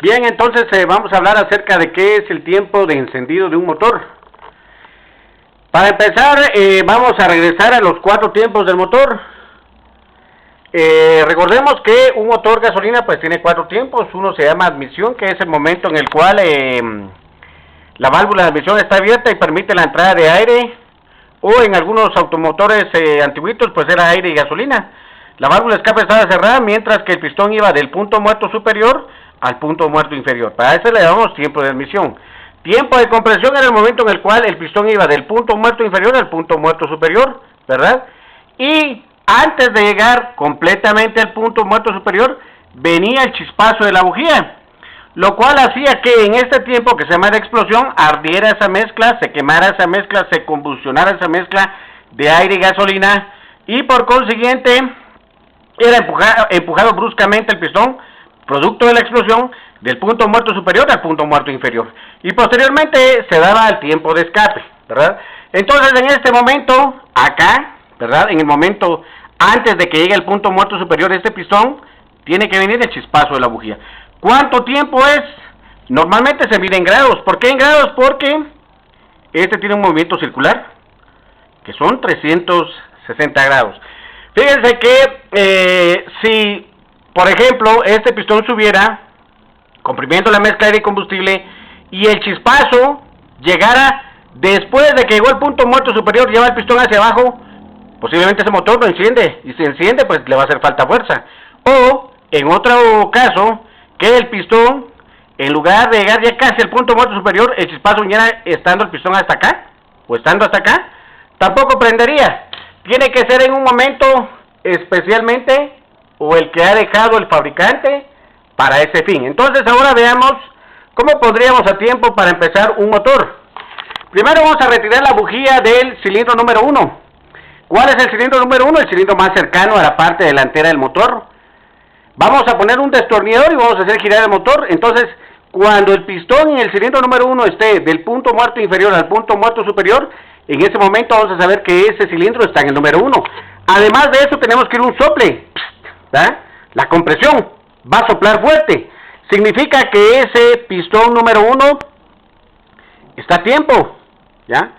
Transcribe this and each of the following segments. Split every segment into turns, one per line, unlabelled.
Bien, entonces vamos a hablar acerca de qué es el tiempo de encendido de un motor. Para empezar, vamos a regresar a los 4 tiempos del motor. Recordemos que un motor gasolina pues tiene 4 tiempos. Uno se llama admisión, que es el momento en el cual la válvula de admisión está abierta y permite la entrada de aire, o en algunos automotores antiguitos pues era aire y gasolina. La válvula de escape estaba cerrada mientras que el pistón iba del punto muerto superior al punto muerto inferior. Para eso le llamamos tiempo de admisión. Tiempo de compresión era el momento en el cual el pistón iba del punto muerto inferior al punto muerto superior, ¿verdad? Y antes de llegar completamente al punto muerto superior, venía el chispazo de la bujía, lo cual hacía que en este tiempo que se llama de explosión, ardiera esa mezcla, se quemara esa mezcla, se combustionara esa mezcla de aire y gasolina, y por consiguiente era empujado bruscamente el pistón, producto de la explosión, del punto muerto superior al punto muerto inferior. Y posteriormente se daba el tiempo de escape, ¿verdad? Entonces en este momento, acá, ¿verdad? En el momento antes de que llegue el punto muerto superior de este pistón, tiene que venir el chispazo de la bujía. ¿Cuánto tiempo es? Normalmente se mide en grados. ¿Por qué en grados? Porque este tiene un movimiento circular, que son 360 grados. Fíjense que si, por ejemplo, este pistón subiera, comprimiendo la mezcla de aire y combustible, y el chispazo llegara después de que llegó al punto muerto superior, lleva el pistón hacia abajo, posiblemente ese motor no enciende, y si enciende pues le va a hacer falta fuerza. O, en otro caso, que el pistón, en lugar de llegar ya casi al punto muerto superior, el chispazo viniera estando el pistón hasta acá, o estando hasta acá, tampoco prendería. Tiene que ser en un momento especialmente, o el que ha dejado el fabricante para ese fin. Entonces ahora veamos cómo pondríamos a tiempo para empezar un motor. Primero vamos a retirar la bujía del cilindro número 1. ¿Cuál es el cilindro número 1? El cilindro más cercano a la parte delantera del motor. Vamos a poner un destornillador y vamos a hacer girar el motor. Entonces, cuando el pistón en el cilindro número 1 esté del punto muerto inferior al punto muerto superior, en ese momento vamos a saber que ese cilindro está en el número 1. Además de eso, tenemos que ir un sople, ¿verdad? La compresión va a soplar fuerte. Significa que ese pistón número 1 está a tiempo, ¿ya?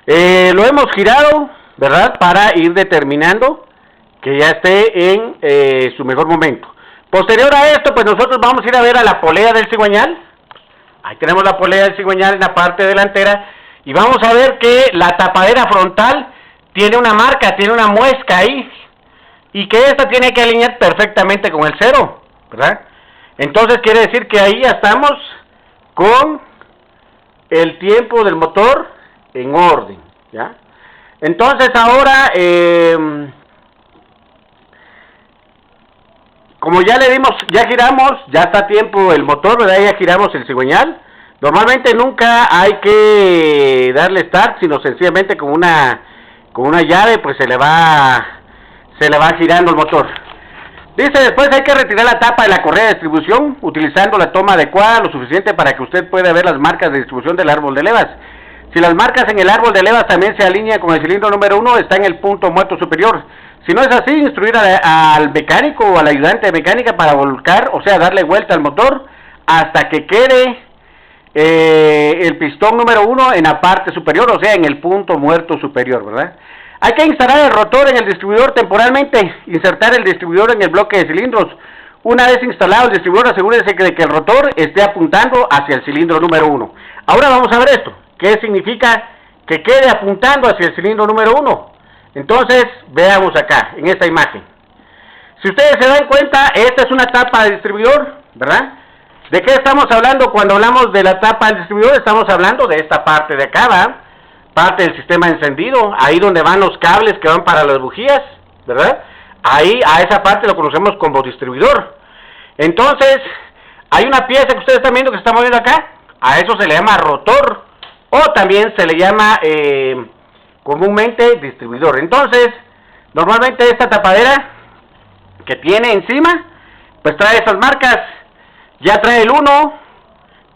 Lo hemos girado, ¿verdad? Para ir determinando que ya esté en su mejor momento. Posterior a esto, pues nosotros vamos a ir a ver a la polea del cigüeñal. Ahí tenemos la polea del cigüeñal en la parte delantera. Y vamos a ver que la tapadera frontal tiene una marca, tiene una muesca ahí. Y que esta tiene que alinear perfectamente con el 0, ¿verdad? Entonces quiere decir que ahí ya estamos con el tiempo del motor en orden, ¿ya? Entonces ahora, como ya le dimos, ya giramos, ya está a tiempo el motor, ¿verdad? Ya giramos el cigüeñal. Normalmente nunca hay que darle start, sino sencillamente con una llave, pues se le va girando el motor. Dice, después hay que retirar la tapa de la correa de distribución, utilizando la toma adecuada, lo suficiente para que usted pueda ver las marcas de distribución del árbol de levas. Si las marcas en el árbol de levas también se alinean con el cilindro número 1, está en el punto muerto superior. Si no es así, instruir al mecánico o al ayudante de mecánica para volcar, o sea, darle vuelta al motor hasta que quede el pistón número 1 en la parte superior, o sea, en el punto muerto superior, ¿verdad? Hay que instalar el rotor en el distribuidor temporalmente, insertar el distribuidor en el bloque de cilindros. Una vez instalado el distribuidor, asegúrese de que el rotor esté apuntando hacia el cilindro número 1. Ahora vamos a ver esto. ¿Qué significa que quede apuntando hacia el cilindro número 1? Entonces, veamos acá, en esta imagen. Si ustedes se dan cuenta, esta es una tapa de distribuidor, ¿verdad? ¿De qué estamos hablando cuando hablamos de la tapa del distribuidor? Estamos hablando de esta parte de acá, ¿verdad? Parte del sistema de encendido, ahí donde van los cables que van para las bujías, ¿verdad? Ahí, a esa parte lo conocemos como distribuidor. Entonces, hay una pieza que ustedes están viendo que se está moviendo acá, a eso se le llama rotor, o también se le llama comúnmente distribuidor. Entonces, normalmente esta tapadera que tiene encima, pues trae esas marcas, ya trae el 1,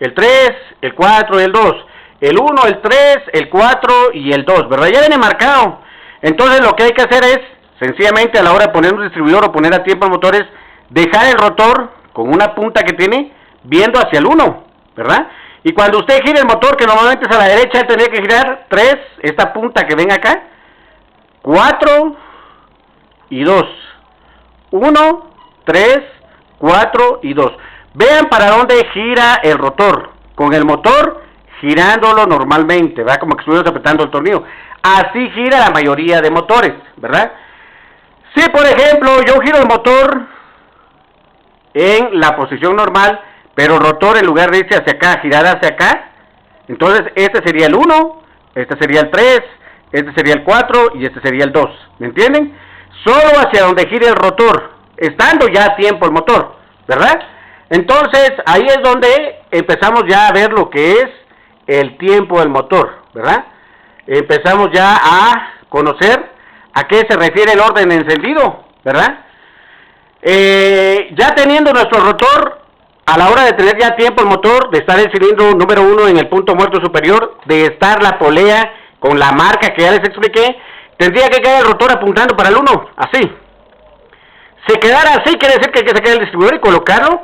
el 3, el 4 y el 2. El 1, el 3, el 4 y el 2, ¿verdad? Ya viene marcado. Entonces lo que hay que hacer es, sencillamente a la hora de poner un distribuidor o poner a tiempo el motor, es dejar el rotor con una punta que tiene viendo hacia el 1, ¿verdad? Y cuando usted gire el motor, que normalmente es a la derecha, él tendría que girar 3, esta punta que ven acá, 4 y 2. 1, 3, 4 y 2. Vean para dónde gira el rotor, con el motor girándolo normalmente, ¿verdad? Como que estuviéramos apretando el tornillo. Así gira la mayoría de motores, ¿verdad? Si por ejemplo yo giro el motor en la posición normal, pero el rotor en lugar de irse hacia acá, girar hacia acá, entonces este sería el 1, este sería el 3, este sería el 4 y este sería el 2, ¿me entienden? Solo hacia donde gire el rotor, estando ya a tiempo el motor, ¿verdad? Entonces ahí es donde empezamos ya a ver lo que es el tiempo del motor, ¿verdad? Empezamos ya a conocer a qué se refiere el orden de encendido, ¿verdad? Ya teniendo nuestro rotor, a la hora de tener ya tiempo el motor, de estar el cilindro número 1 en el punto muerto superior, de estar la polea con la marca que ya les expliqué, tendría que quedar el rotor apuntando para el 1, así. Si quedara así, quiere decir que hay que sacar el distribuidor y colocarlo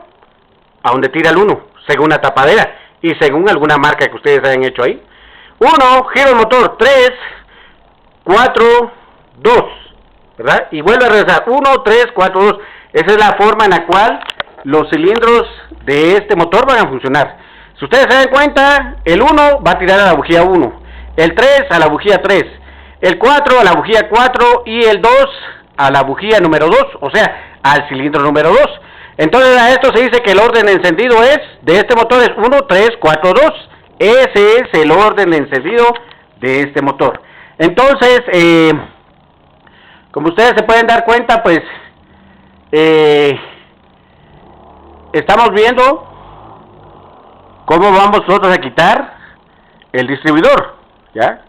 a donde tira el 1, según la tapadera y según alguna marca que ustedes hayan hecho ahí. 1, giro el motor, 3, 4, 2, ¿verdad? Y vuelve a regresar, 1, 3, 4, 2. Esa es la forma en la cual los cilindros de este motor van a funcionar. Si ustedes se dan cuenta, el 1 va a tirar a la bujía 1, el 3 a la bujía 3, el 4 a la bujía 4 y el 2 a la bujía número 2, o sea, al cilindro número 2. Entonces a esto se dice que el orden de encendido de este motor es 1, 3, 4, 2. Ese es el orden de encendido de este motor. Entonces, como ustedes se pueden dar cuenta, pues estamos viendo cómo vamos nosotros a quitar el distribuidor, ¿ya?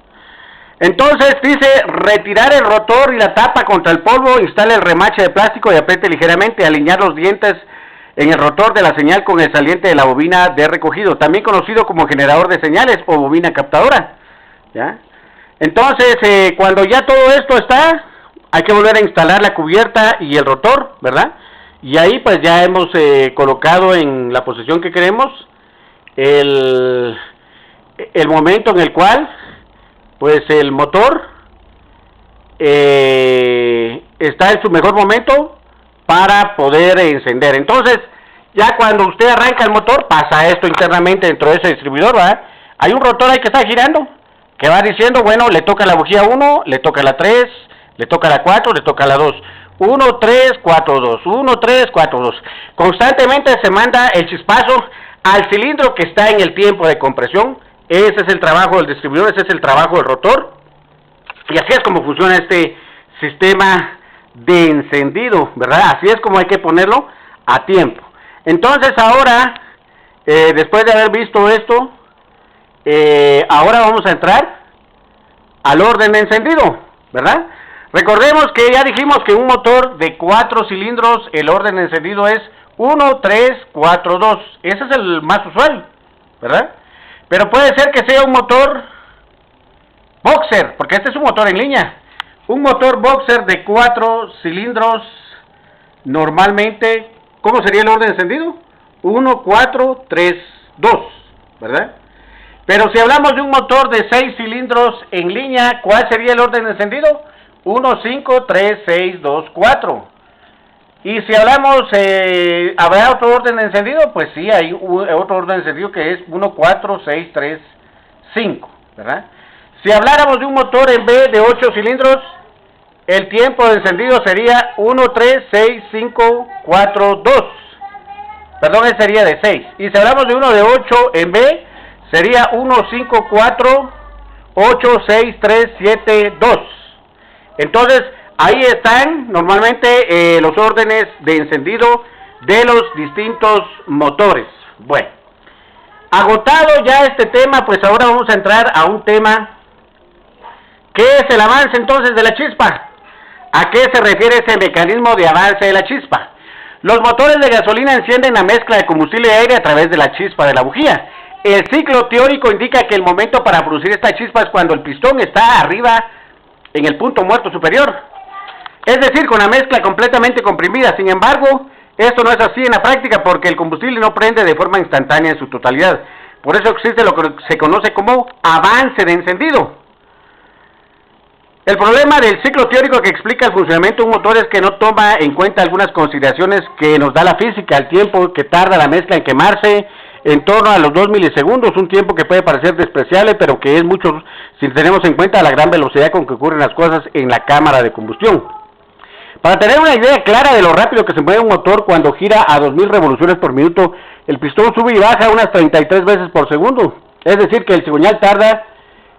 Entonces dice, retirar el rotor y la tapa contra el polvo, instale el remache de plástico y apriete ligeramente, alinear los dientes en el rotor de la señal con el saliente de la bobina de recogido, también conocido como generador de señales o bobina captadora, ¿ya? Entonces, cuando ya todo esto está, hay que volver a instalar la cubierta y el rotor, ¿verdad? Y ahí pues ya hemos colocado en la posición que queremos el momento en el cual pues el motor está en su mejor momento para poder encender. Entonces, ya cuando usted arranca el motor, pasa esto internamente dentro de ese distribuidor, ¿verdad? Hay un rotor ahí que está girando, que va diciendo, bueno, le toca la bujía 1, le toca la 3, le toca la 4, le toca la 2. 1, 3, 4, 2, 1, 3, 4, 2. Constantemente se manda el chispazo al cilindro que está en el tiempo de compresión. Ese es el trabajo del distribuidor, ese es el trabajo del rotor. Y así es como funciona este sistema de encendido, ¿verdad? Así es como hay que ponerlo a tiempo. Entonces ahora, después de haber visto esto, ahora vamos a entrar al orden de encendido, ¿verdad? Recordemos que ya dijimos que un motor de 4 cilindros, el orden de encendido es 1, 3, 4, 2. Ese es el más usual, ¿verdad? Pero puede ser que sea un motor boxer, porque este es un motor en línea. Un motor boxer de 4 cilindros, normalmente, ¿cómo sería el orden de encendido? 1, 4, 3, 2, ¿verdad? Pero si hablamos de un motor de 6 cilindros en línea, ¿cuál sería el orden de encendido? 1, 5, 3, 6, 2, 4. Y si hablamos, ¿habrá otro orden de encendido? Pues sí, hay otro orden de encendido que es 1, 4, 6, 3, 5, ¿verdad? Si habláramos de un motor en B de 8 cilindros, el tiempo de encendido sería 1, 3, 6, 5, 4, 2. Perdón, ese sería de 6. Y si hablamos de uno de 8 en B, sería 1, 5, 4, 8, 6, 3, 7, 2. Entonces, ahí están normalmente los órdenes de encendido de los distintos motores. Bueno, agotado ya este tema, pues ahora vamos a entrar a un tema que es el avance entonces de la chispa. ¿A qué se refiere ese mecanismo de avance de la chispa? Los motores de gasolina encienden la mezcla de combustible y aire a través de la chispa de la bujía. El ciclo teórico indica que el momento para producir esta chispa es cuando el pistón está arriba en el punto muerto superior, es decir, con la mezcla completamente comprimida. Sin embargo, Esto no es así en la práctica porque el combustible no prende de forma instantánea en su totalidad. Por eso existe lo que se conoce como avance de encendido. El problema del ciclo teórico que explica el funcionamiento de un motor es que no toma en cuenta algunas consideraciones que nos da la física, el tiempo que tarda la mezcla en quemarse, en torno a los 2 milisegundos, un tiempo que puede parecer despreciable, pero que es mucho si tenemos en cuenta la gran velocidad con que ocurren las cosas en la cámara de combustión. Para tener una idea clara de lo rápido que se mueve un motor cuando gira a 2000 revoluciones por minuto, el pistón sube y baja unas 33 veces por segundo. Es decir, que el cigüeñal tarda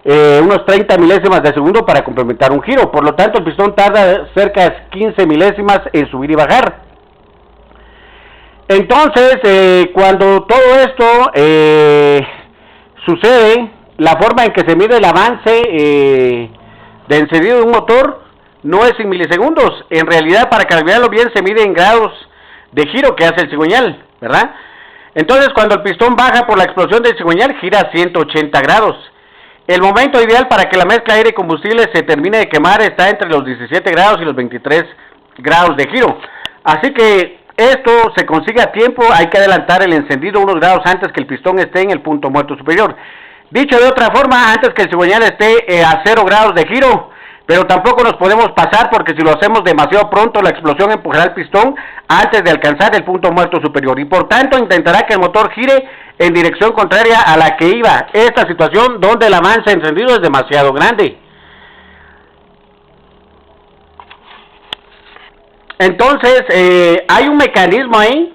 unos 30 milésimas de segundo para complementar un giro. Por lo tanto, el pistón tarda cerca de 15 milésimas en subir y bajar. Entonces, cuando todo esto sucede, la forma en que se mide el avance de encendido de un motor no es en milisegundos. En realidad, para calcularlo bien, se mide en grados de giro que hace el cigüeñal, ¿verdad? Entonces, cuando el pistón baja por la explosión del cigüeñal, gira a 180 grados. El momento ideal para que la mezcla aire y combustible se termine de quemar está entre los 17 grados y los 23 grados de giro. Así que esto se consigue a tiempo, hay que adelantar el encendido unos grados antes que el pistón esté en el punto muerto superior. Dicho de otra forma, antes que el cigüeñal esté a 0 grados de giro, pero tampoco nos podemos pasar porque si lo hacemos demasiado pronto la explosión empujará el pistón antes de alcanzar el punto muerto superior y por tanto intentará que el motor gire en dirección contraria a la que iba. Esta situación donde el avance encendido es demasiado grande. Entonces hay un mecanismo ahí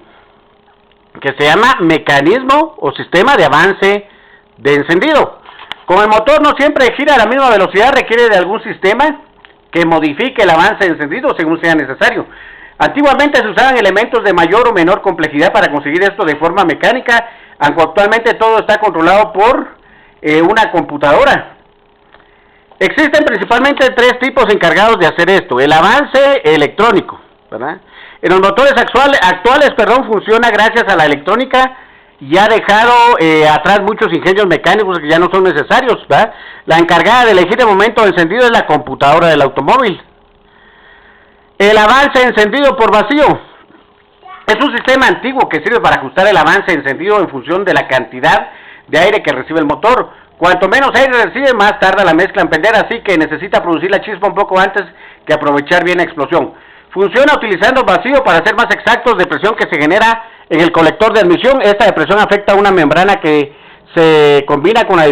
que se llama mecanismo o sistema de avance de encendido. Como el motor no siempre gira a la misma velocidad, requiere de algún sistema que modifique el avance de encendido según sea necesario. Antiguamente se usaban elementos de mayor o menor complejidad para conseguir esto de forma mecánica, aunque actualmente todo está controlado por una computadora. Existen principalmente 3 tipos encargados de hacer esto. El avance electrónico, ¿verdad? En los motores actuales, funciona gracias a la electrónica y ha dejado atrás muchos ingenios mecánicos que ya no son necesarios, ¿verdad? La encargada de elegir el momento de encendido es la computadora del automóvil. El avance encendido por vacío es un sistema antiguo que sirve para ajustar el avance encendido en función de la cantidad de aire que recibe el motor. Cuanto menos aire recibe, más tarda la mezcla en prender, así que necesita producir la chispa un poco antes que aprovechar bien la explosión. Funciona utilizando vacío, para ser más exactos, de presión que se genera en el colector de admisión. Esta depresión afecta a una membrana que se combina con las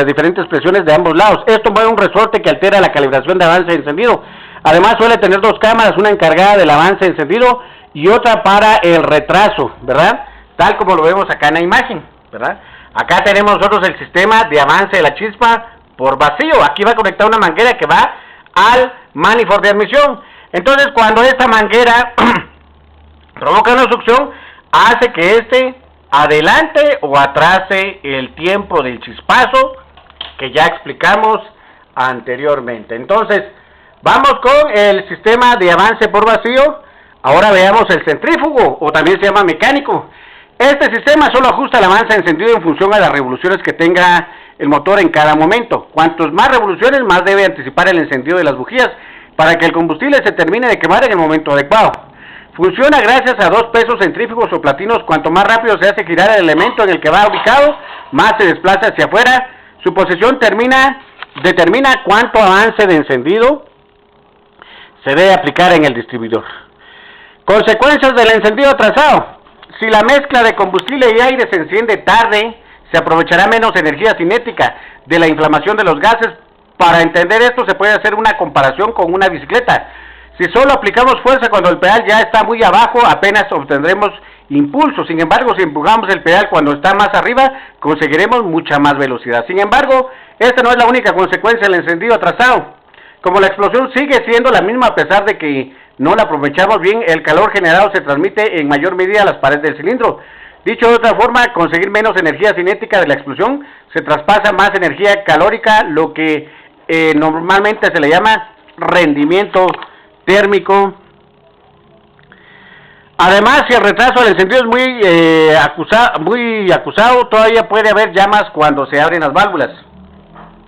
diferentes presiones de ambos lados. Esto mueve un resorte que altera la calibración de avance de encendido. Además suele tener 2 cámaras, una encargada del avance de encendido y otra para el retraso, ¿verdad? Tal como lo vemos acá en la imagen, ¿verdad? Acá tenemos nosotros el sistema de avance de la chispa por vacío. Aquí va conectada una manguera que va al manifold de admisión. Entonces, cuando esta manguera provoca una succión, hace que este adelante o atrase el tiempo del chispazo que ya explicamos anteriormente. Entonces, vamos con el sistema de avance por vacío. Ahora veamos el centrífugo, o también se llama mecánico. Este sistema solo ajusta el avance encendido en función a las revoluciones que tenga el motor en cada momento. Cuantos más revoluciones, más debe anticipar el encendido de las bujías para que el combustible se termine de quemar en el momento adecuado. Funciona gracias a 2 pesos centrífugos o platinos. Cuanto más rápido se hace girar el elemento en el que va ubicado, más se desplaza hacia afuera. Su posición determina cuánto avance de encendido se debe aplicar en el distribuidor. Consecuencias del encendido atrasado. Si la mezcla de combustible y aire se enciende tarde, se aprovechará menos energía cinética de la inflamación de los gases. Para entender esto se puede hacer una comparación con una bicicleta. Si solo aplicamos fuerza cuando el pedal ya está muy abajo, apenas obtendremos impulso. Sin embargo, si empujamos el pedal cuando está más arriba, conseguiremos mucha más velocidad. Sin embargo, esta no es la única consecuencia del encendido atrasado. Como la explosión sigue siendo la misma a pesar de que no la aprovechamos bien, el calor generado se transmite en mayor medida a las paredes del cilindro. Dicho de otra forma, conseguir menos energía cinética de la explosión, se traspasa más energía calórica, lo que normalmente se le llama rendimiento térmico. Además, si el retraso del encendido es muy acusado, todavía puede haber llamas cuando se abren las válvulas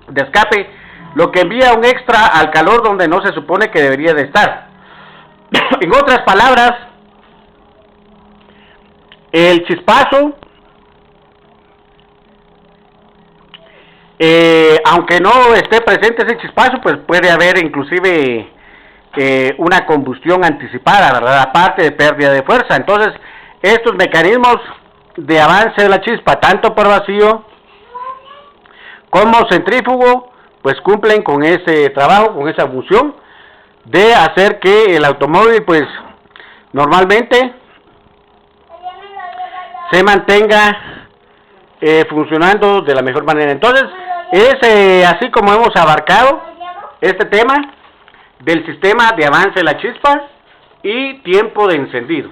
de escape, lo que envía un extra al calor donde no se supone que debería de estar. En otras palabras, El chispazo, aunque no esté presente ese chispazo, pues puede haber inclusive una combustión anticipada, ¿verdad? Aparte de pérdida de fuerza. Entonces, estos mecanismos de avance de la chispa, tanto por vacío como centrífugo, pues cumplen con ese trabajo, con esa función de hacer que el automóvil, pues, normalmente se mantenga funcionando de la mejor manera. Entonces, es así como hemos abarcado este tema del sistema de avance de la chispa y tiempo de encendido.